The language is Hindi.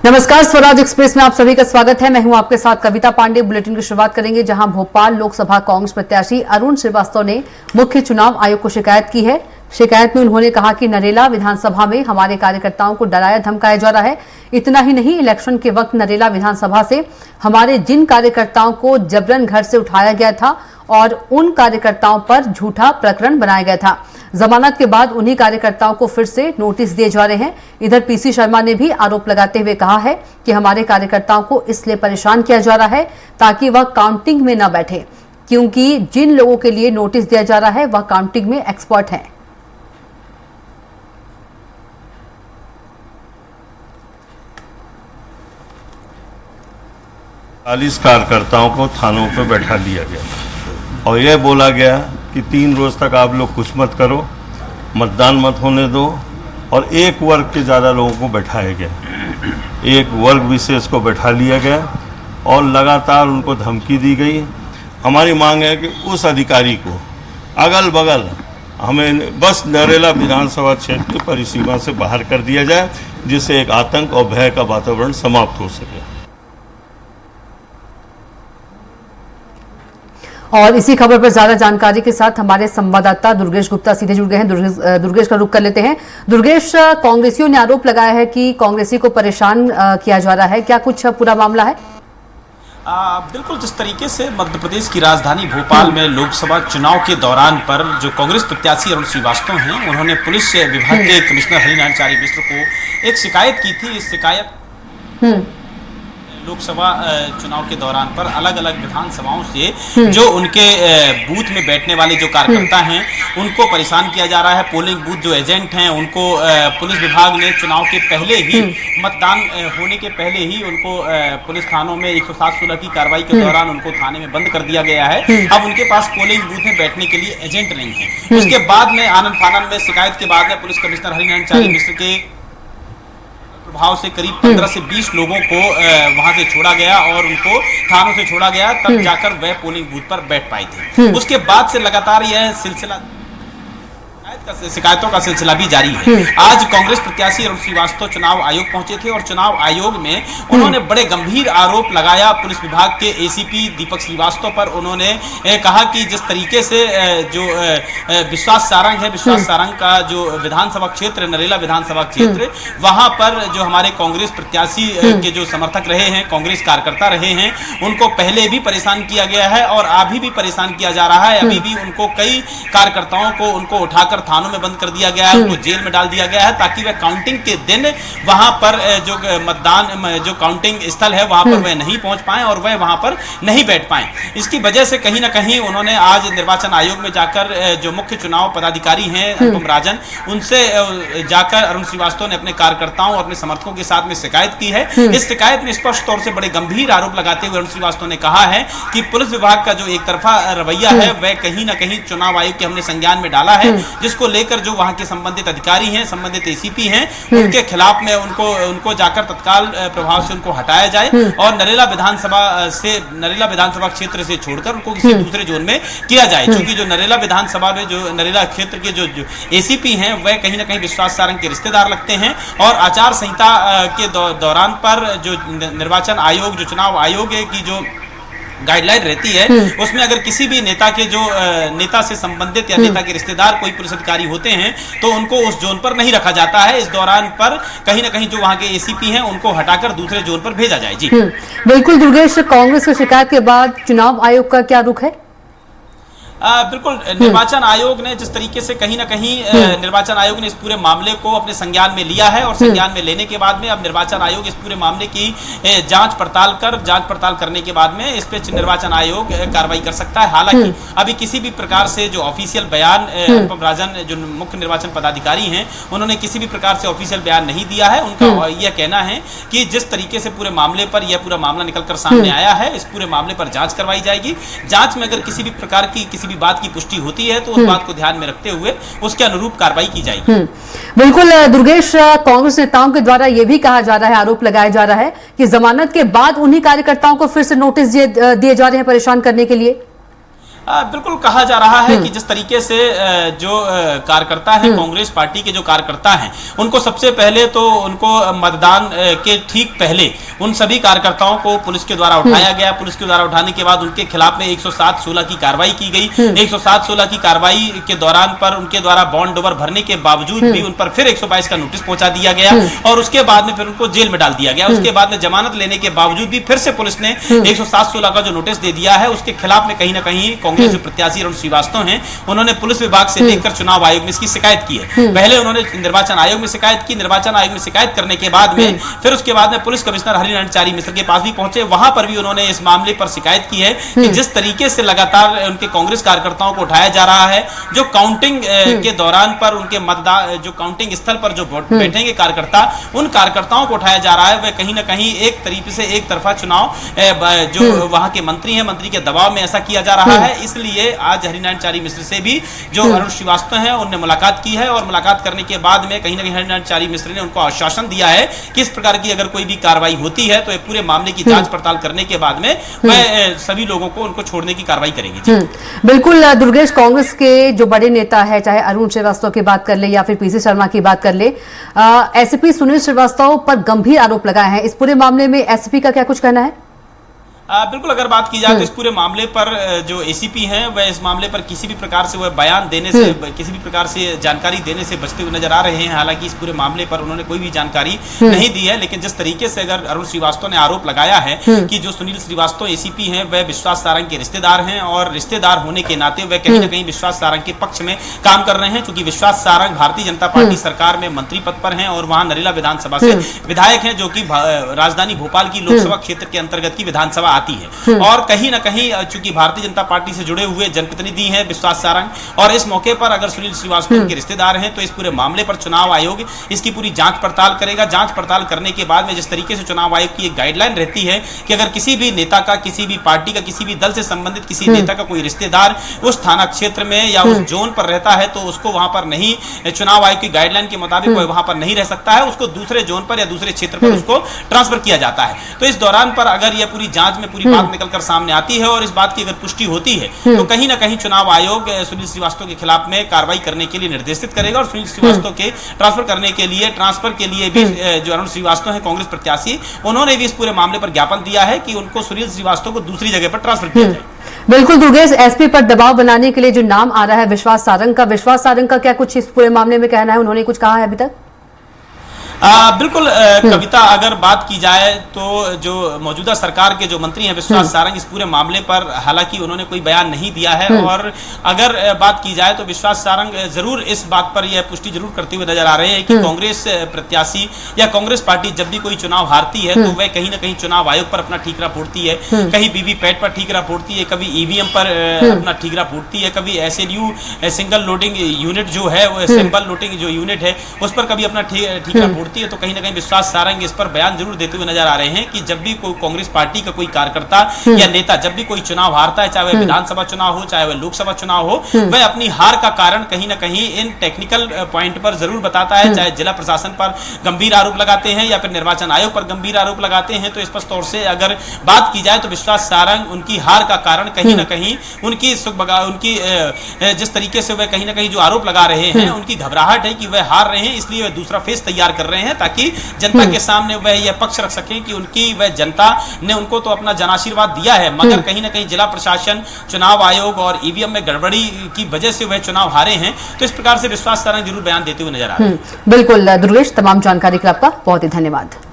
नमस्कार, स्वराज एक्सप्रेस में आप सभी का स्वागत है। मैं हूं आपके साथ कविता पांडे। बुलेटिन की शुरुआत करेंगे जहां भोपाल लोकसभा कांग्रेस प्रत्याशी अरुण श्रीवास्तव ने मुख्य चुनाव आयोग को शिकायत की है। शिकायत में उन्होंने कहा कि नरेला विधानसभा में हमारे कार्यकर्ताओं को डराया धमकाया जा रहा है। इतना ही नहीं, इलेक्शन के वक्त नरेला विधानसभा से हमारे जिन कार्यकर्ताओं को जबरन घर से उठाया गया था और उन कार्यकर्ताओं पर झूठा प्रकरण बनाया गया था। जमानत के बाद उन्हीं कार्यकर्ताओं को फिर से नोटिस दिए जा रहे हैं। इधर पीसी शर्मा ने भी आरोप लगाते हुए कहा है कि हमारे कार्यकर्ताओं को इसलिए परेशान किया जा रहा है ताकि वह काउंटिंग में न बैठे, क्योंकि जिन लोगों के लिए नोटिस दिया जा रहा है वह काउंटिंग में एक्सपर्ट हैं। 40 कार्यकर्ताओं को थानों पर बैठा लिया गया और यह बोला गया कि 3 रोज तक आप लोग कुछ मत करो, मतदान मत होने दो, और एक वर्ग के ज़्यादा लोगों को बैठाया गया। एक वर्ग विशेष को बैठा लिया गया और लगातार उनको धमकी दी गई। हमारी मांग है कि उस अधिकारी को अगल बगल हमें बस नरेला विधानसभा क्षेत्र की परिसीमा से बाहर कर दिया जाए, जिससे एक आतंक और भय का वातावरण समाप्त हो सके। और इसी खबर पर ज्यादा जानकारी के साथ हमारे संवाददाता दुर्गेश गुप्ता सीधे जुड़ गए हैं। दुर्गेश का रुख कर लेते हैं। दुर्गेश, कांग्रेसियों ने आरोप लगाया है कि कांग्रेसी को परेशान किया जा रहा है, क्या कुछ पूरा मामला है? बिल्कुल, जिस तरीके से मध्य प्रदेश की राजधानी भोपाल में लोकसभा चुनाव के दौरान पर जो कांग्रेस प्रत्याशी अरुण श्रीवास्तव हैं, उन्होंने पुलिस विभाग के कमिश्नर हरिनारायण मिश्र को एक शिकायत की थी। इस शिकायत लोकसभा चुनाव के दौरान पर अलग अलग विधानसभाओं से जो उनके बूथ में बैठने वाले जो कार्यकर्ता हैं उनको परेशान किया जा रहा है। पोलिंग बूथ जो एजेंट हैं उनको पुलिस विभाग ने चुनाव के पहले ही, मतदान होने के पहले ही उनको पुलिस थानों में 107-16 की कार्रवाई के दौरान उनको थाने में बंद कर दिया गया है। अब उनके पास पोलिंग बूथ में बैठने के लिए एजेंट नहीं है। उसके बाद में आनंद फानन में शिकायत के बाद में पुलिस कमिश्नर हरिनारायण मिश्र के प्रभाव से करीब 15 से 20 लोगों को वहां से छोड़ा गया और उनको थानों से छोड़ा गया, तब जाकर वह पोलिंग बूथ पर बैठ पाए थे। उसके बाद से लगातार यह सिलसिला शिकायतों का सिलसिला भी जारी है। आज कांग्रेस प्रत्याशी अरुण श्रीवास्तव चुनाव आयोग पहुंचे थे और चुनाव आयोग में उन्होंने बड़े गंभीर आरोप लगाया पुलिस विभाग के एसीपी दीपक श्रीवास्तव पर। उन्होंने कहा कि जिस तरीके से जो विश्वास सारंग है, विश्वास सारंग का जो विधानसभा क्षेत्र नरेला विधानसभा क्षेत्र, वहां पर जो हमारे कांग्रेस प्रत्याशी के जो समर्थक रहे हैं, कांग्रेस कार्यकर्ता रहे हैं, उनको पहले भी परेशान किया गया है और अभी भी परेशान किया जा रहा है। अभी भी उनको कई कार्यकर्ताओं को उनको उठाकर थानों में बंद कर दिया गया है, उनको जेल में डाल दिया गया है ताकि वह काउंटिंग के दिन वहां पर जो मतदान जो काउंटिंग स्थल है वहां पर वह नहीं पहुंच पाए और वह वहां पर नहीं बैठ पाए। इसकी वजह से कहीं ना कहीं उन्होंने आज निर्वाचन आयोग में जाकर जो मुख्य चुनाव पदाधिकारी हैं अनुपम राजन, उनसे जाकर अरुण श्रीवास्तव ने अपने कार्यकर्ताओं और अपने समर्थकों के साथ में शिकायत की है। इस शिकायत में स्पष्ट तौर से बड़े गंभीर आरोप लगाते हुए अरुण श्रीवास्तव ने कहा है कि पुलिस विभाग का जो एक तरफा रवैया है वह कहीं ना कहीं चुनाव आयोग के हमने संज्ञान में डाला है, जिसको लेकर जो वहां के संबंधित अधिकारी हैं, संबंधित एसीपी हैं, उनके खिलाफ में उनको जाकर तत्काल प्रभाव से उनको हटाया जाए और नरेला विधानसभा क्षेत्र से छोड़कर उनको किसी दूसरे जोन में किया जाए। क्योंकि जो नरेला विधानसभा में जो नरेला क्षेत्र के जो एसीपी हैं वह कहीं ना कहीं विश्वास सारंग के रिश्तेदार लगते हैं और आचार संहिता के दौरान पर जो निर्वाचन आयोग, जो चुनाव आयोग की जो गाइडलाइन रहती है, उसमें अगर किसी भी नेता के जो नेता से संबंधित या नेता के रिश्तेदार कोई पुलिस अधिकारी होते हैं तो उनको उस जोन पर नहीं रखा जाता है। इस दौरान पर कहीं ना कहीं जो वहां के एसीपी हैं उनको हटाकर दूसरे जोन पर भेजा जाए। जी बिल्कुल दुर्गेश, कांग्रेस की शिकायत के बाद चुनाव आयोग का क्या रुख है? बिल्कुल, निर्वाचन आयोग ने जिस तरीके से कहीं ना कहीं निर्वाचन आयोग ने इस पूरे मामले को अपने संज्ञान में लिया है और संज्ञान में लेने के बाद में अब निर्वाचन आयोग इस पूरे मामले की जांच पड़ताल करने के बाद में इस पे निर्वाचन आयोग कार्रवाई कर सकता है। हालांकि अभी किसी भी प्रकार से जो ऑफिशियल बयान अनुपम राजन जो मुख्य निर्वाचन पदाधिकारी हैं उन्होंने किसी भी प्रकार से ऑफिशियल बयान नहीं दिया है। उनका यह कहना है कि जिस तरीके से पूरे मामले पर यह पूरा मामला निकलकर सामने आया है, इस पूरे मामले पर जांच करवाई जाएगी। जांच में अगर किसी भी प्रकार की किसी भी बात की पुष्टि होती है तो उस बात को ध्यान में रखते हुए उसके अनुरूप कार्रवाई की जाएगी। बिल्कुल दुर्गेश, कांग्रेस नेताओं के द्वारा यह भी कहा जा रहा है, आरोप लगाया जा रहा है कि जमानत के बाद उन्हीं कार्यकर्ताओं को फिर से नोटिस दिए जा रहे हैं परेशान करने के लिए। बिल्कुल कहा जा रहा है कि जिस तरीके से जो कार्यकर्ता है कांग्रेस पार्टी के जो कार्यकर्ता हैं उनको सबसे पहले तो उनको मतदान के ठीक पहले उन सभी कार्यकर्ताओं को पुलिस के द्वारा उठाया गया। पुलिस के द्वारा उठाने के बाद उनके खिलाफ में 107-16 की कार्रवाई की गई। 107-16 की कार्रवाई के दौरान पर उनके द्वारा बॉन्ड ओवर भरने के बावजूद भी उन पर फिर 122 का नोटिस पहुंचा दिया गया और उसके बाद में फिर उनको जेल में डाल दिया गया। उसके बाद में जमानत लेने के बावजूद भी फिर से पुलिस ने 107-16 का जो नोटिस दे दिया है उसके खिलाफ में कहीं ना कहीं कांग्रेस जो प्रत्याशी अरुण श्रीवास्तव हैं उन्होंने पुलिस विभाग से लेकर चुनाव आयोग में इसकी शिकायत की है। पहले उन्होंने निर्वाचन आयोग में शिकायत की। निर्वाचन आयोग में शिकायत करने के बाद में फिर उसके बाद में पुलिस कमिश्नर हरिनारायण चारी मिश्र के पास भी पहुंचे। वहां पर भी उन्होंने इस मामले पर शिकायत की है कि जिस तरीके से लगातार उनके कांग्रेस कार्यकर्ताओं को उठाया जा रहा है, जो काउंटिंग के दौरान पर उनके मतदान जो काउंटिंग स्थल पर जो बैठेंगे कार्यकर्ता, उन कार्यकर्ताओं को उठाया जा रहा है, वह कहीं ना कहीं एक तरीके से एक तरफा चुनाव जो वहां के मंत्री हैं, मंत्री के दबाव में ऐसा किया जा रहा है। इसलिए आज हरिनारायण चारी मिश्र से भी जो अरुण श्रीवास्तव हैं उन्होंने मुलाकात की है और मुलाकात करने के बाद में कहीं ना कहीं हरिनारायण चारी मिश्र ने उनको आश्वासन दिया है कि इस प्रकार की अगर कोई भी कार्रवाई होती है तो पूरे मामले की जांच पड़ताल करने के बाद में वह सभी लोगों को उनको छोड़ने की कार्रवाई करेंगे। बिल्कुल दुर्गेश, कांग्रेस के जो बड़े नेता है, चाहे अरुण श्रीवास्तव की बात कर ले या फिर पीसी शर्मा की बात कर ले, एसपी सुनील श्रीवास्तव पर गंभीर आरोप लगाए हैं। इस पूरे मामले में एसपी का क्या कुछ कहना है? बिल्कुल अगर बात की जाए तो इस पूरे मामले पर जो एसीपी हैं वह इस मामले पर किसी भी प्रकार से वह बयान देने से, किसी भी प्रकार से जानकारी देने से बचते हुए नजर आ रहे हैं। हालांकि इस पूरे मामले पर उन्होंने कोई भी जानकारी नहीं दी है, लेकिन जिस तरीके से अगर अरुण श्रीवास्तव ने आरोप लगाया है कि जो सुनील श्रीवास्तव एसीपी हैं वह विश्वास सारंग के रिश्तेदार हैं और रिश्तेदार होने के नाते वह कहीं ना कहीं विश्वास सारंग के पक्ष में काम कर रहे हैं, क्योंकि विश्वास सारंग भारतीय जनता पार्टी सरकार में मंत्री पद पर हैं और वहां नरेला विधानसभा से विधायक हैं, जो कि राजधानी भोपाल की लोकसभा क्षेत्र के अंतर्गत की विधानसभा आती है। और कहीं ना कहीं चूंकि भारतीय जनता पार्टी से जुड़े हुए जनप्रतिनिधि हैं विश्वास सारंग, और इस मौके पर अगर सुनील श्रीवास्तव के रिश्तेदार हैं तो इस पूरे मामले पर चुनाव आयोग इसकी पूरी जांच पड़ताल करेगा। जांच पड़ताल करने के बाद में जिस तरीके से चुनाव आयोग की एक गाइडलाइन रहती है कि अगर किसी भी नेता का, किसी भी पार्टी का, किसी भी दल से संबंधित किसी नेता का कोई रिश्तेदार उस थाना क्षेत्र में या उस जोन पर रहता है तो उसको वहां पर नहीं, चुनाव आयोग की गाइडलाइन के मुताबिक वह वहां पर नहीं रह सकता है, उसको दूसरे जोन पर या दूसरे क्षेत्र पर उसको ट्रांसफर किया जाता है। तो इस दौरान पर अगर यह पूरी जांच में पूरी बात निकलकर सामने आती है और इस बात की अगर पुष्टि होती है तो कहीं ना कहीं चुनाव आयोग सुनील श्रीवास्तव के खिलाफ में कार्रवाई करने के लिए निर्देशित करेगा और सुनील श्रीवास्तव के ट्रांसफर के लिए भी जो अरुण श्रीवास्तव है कांग्रेस प्रत्याशी, उन्होंने भी इस पूरे मामले पर ज्ञापन दिया है कि उनको सुनील श्रीवास्तव को दूसरी जगह पर ट्रांसफर किया जाए। बिल्कुल दुर्गेश, एसपी पर दबाव बनाने के लिए जो नाम आ रहा है विश्वास सारंग का क्या कुछ इस पूरे मामले में कहना है? उन्होंने कुछ कहा है अभी तक? बिल्कुल कविता, अगर बात की जाए तो जो मौजूदा सरकार के जो मंत्री हैं विश्वास सारंग, इस पूरे मामले पर हालांकि उन्होंने कोई बयान नहीं दिया है और अगर बात की जाए तो विश्वास सारंग जरूर इस बात पर यह पुष्टि जरूर करते हुए नजर आ रहे हैं कि कांग्रेस प्रत्याशी या कांग्रेस पार्टी जब भी कोई चुनाव हारती है तो वह कहीं ना कहीं चुनाव आयोग पर अपना ठीकरा फोड़ती है, कहीं वीवीपैट पर ठीकरा फोड़ती है, कभी ईवीएम पर अपना ठीकरा फोड़ती है, कभी SLU सिंगल लोडिंग यूनिट जो है, सिंबल लोडिंग जो यूनिट है उस पर कभी अपना ठीकरा फोड़ती है। तो कहीं ना कहीं विश्वास सारंग इस पर बयान जरूर देते हुए नजर आ रहे हैं कि जब भी कोई कांग्रेस पार्टी का कोई कार्यकर्ता या नेता जब भी कोई चुनाव हारता है, चाहे वह विधानसभा चुनाव हो, चाहे वह लोकसभा चुनाव हो, वह अपनी हार का कारण कहीं ना कहीं इन टेक्निकल पॉइंट पर जरूर बताता है, चाहे जिला प्रशासन पर गंभीर आरोप लगाते हैं या फिर निर्वाचन आयोग पर गंभीर आरोप लगाते हैं। तो स्पष्ट तौर से अगर बात की जाए तो विश्वास सारंग उनकी हार का कारण कहीं ना कहीं उनकी जिस तरीके से वह कहीं ना कहीं जो आरोप लगा रहे हैं, उनकी घबराहट है कि वह हार रहे हैं, इसलिए वह दूसरा फेस तैयार कर रहे हैं ताकि जनता के सामने वह यह पक्ष रख सकें कि उनकी वह जनता ने उनको तो अपना जनाशीर्वाद दिया है, मगर कहीं ना कहीं जिला प्रशासन, चुनाव आयोग और ईवीएम में गड़बड़ी की वजह से वह चुनाव हारे हैं। तो इस प्रकार से विश्वास सारंग जरूर बयान देते हुए नजर आ रहे हैं। बिल्कुल दुर्गेश, तमाम जानकारी के लिए आपका बहुत ही धन्यवाद।